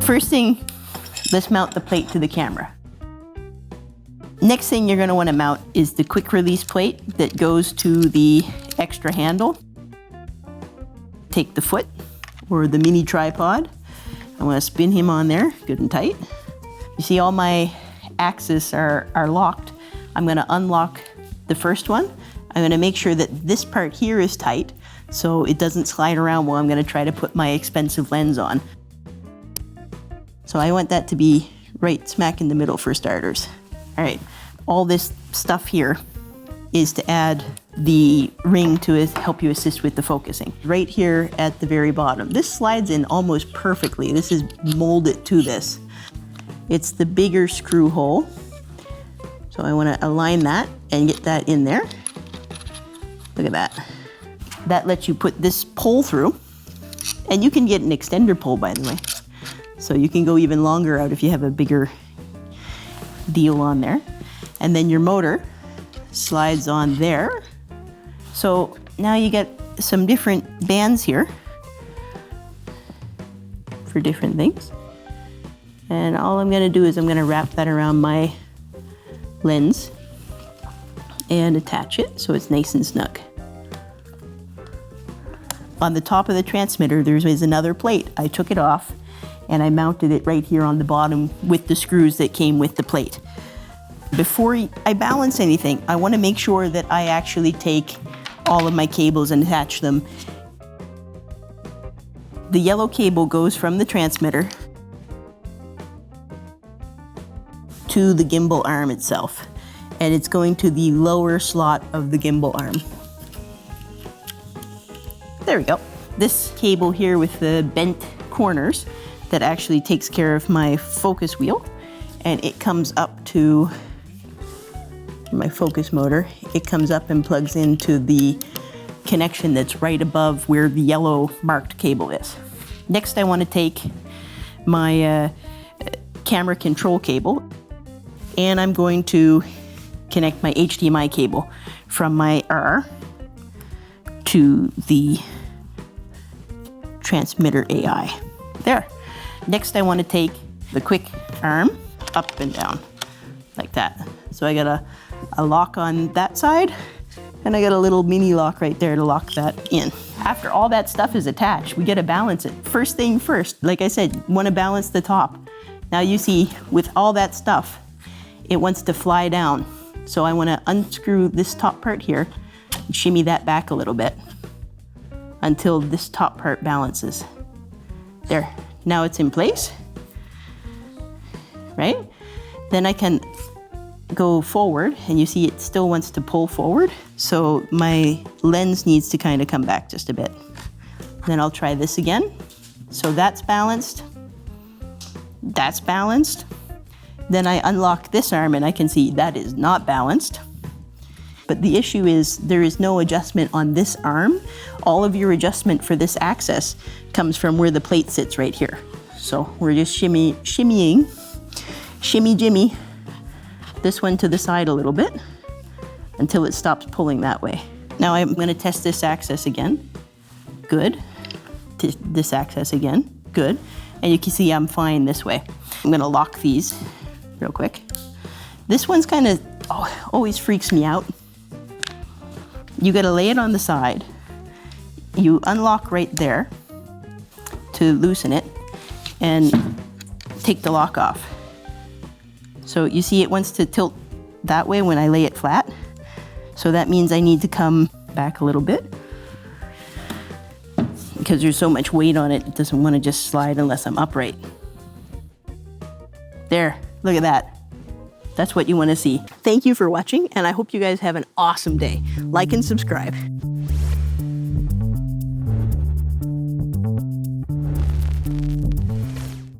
First thing, let's mount the plate to the camera. Next thing you're going to want to mount is the quick release plate that goes to the extra handle. Take the foot or the mini tripod. I want to spin him on there, good and tight. You see all my axes are locked. I'm going to unlock the first one. I'm going to make sure that this part here is tight so it doesn't slide around while I'm going to try to put my expensive lens on. So I want that to be right smack in the middle for starters. All right, all this stuff here is to add the ring to help you assist with the focusing. Right here at the very bottom. This slides in almost perfectly. This is molded to this. It's the bigger screw hole. So I want to align that and get that in there. Look at that. That lets you put this pole through. And you can get an extender pole, by the way. So you can go even longer out if you have a bigger deal on there. And then your motor slides on there. So now you get some different bands here for different things. And all I'm gonna do is I'm gonna wrap that around my lens and attach it so it's nice and snug. On the top of the transmitter, there is another plate. I took it off and I mounted it right here on the bottom with the screws that came with the plate. Before I balance anything, I want to make sure that I actually take all of my cables and attach them. The yellow cable goes from the transmitter to the gimbal arm itself, and it's going to the lower slot of the gimbal arm. There we go. This cable here with the bent corners that actually takes care of my focus wheel, and it comes up to my focus motor. It comes up and plugs into the connection that's right above where the yellow marked cable is. Next, I want to take my camera control cable, and I'm going to connect my HDMI cable from my R to the transmitter AI. There. Next, I want to take the quick arm up and down like that. So I got a lock on that side, and I got a little mini lock right there to lock that in. After all that stuff is attached, we got to balance it. First thing first, like I said, want to balance the top. Now you see, with all that stuff, it wants to fly down. So I want to unscrew this top part here and shimmy that back a little bit until this top part balances. There, now it's in place, right? Then I can go forward, and you see it still wants to pull forward. So my lens needs to kind of come back just a bit. Then I'll try this again. So that's balanced. That's balanced. Then I unlock this arm and I can see that is not balanced. But the issue is there is no adjustment on this arm. All of your adjustment for this axis comes from where the plate sits right here. So we're just shimmying, shimmy jimmy this one to the side a little bit until it stops pulling that way. Now I'm going to test this axis again. Good. This axis again. Good. And you can see I'm fine this way. I'm going to lock these real quick. This one's kind of always freaks me out. You got to lay it on the side. You unlock right there to loosen it and take the lock off. So you see it wants to tilt that way when I lay it flat. So that means I need to come back a little bit because there's so much weight on it, it doesn't want to just slide unless I'm upright. There, look at that. That's what you want to see. Thank you for watching, and I hope you guys have an awesome day. Like and subscribe.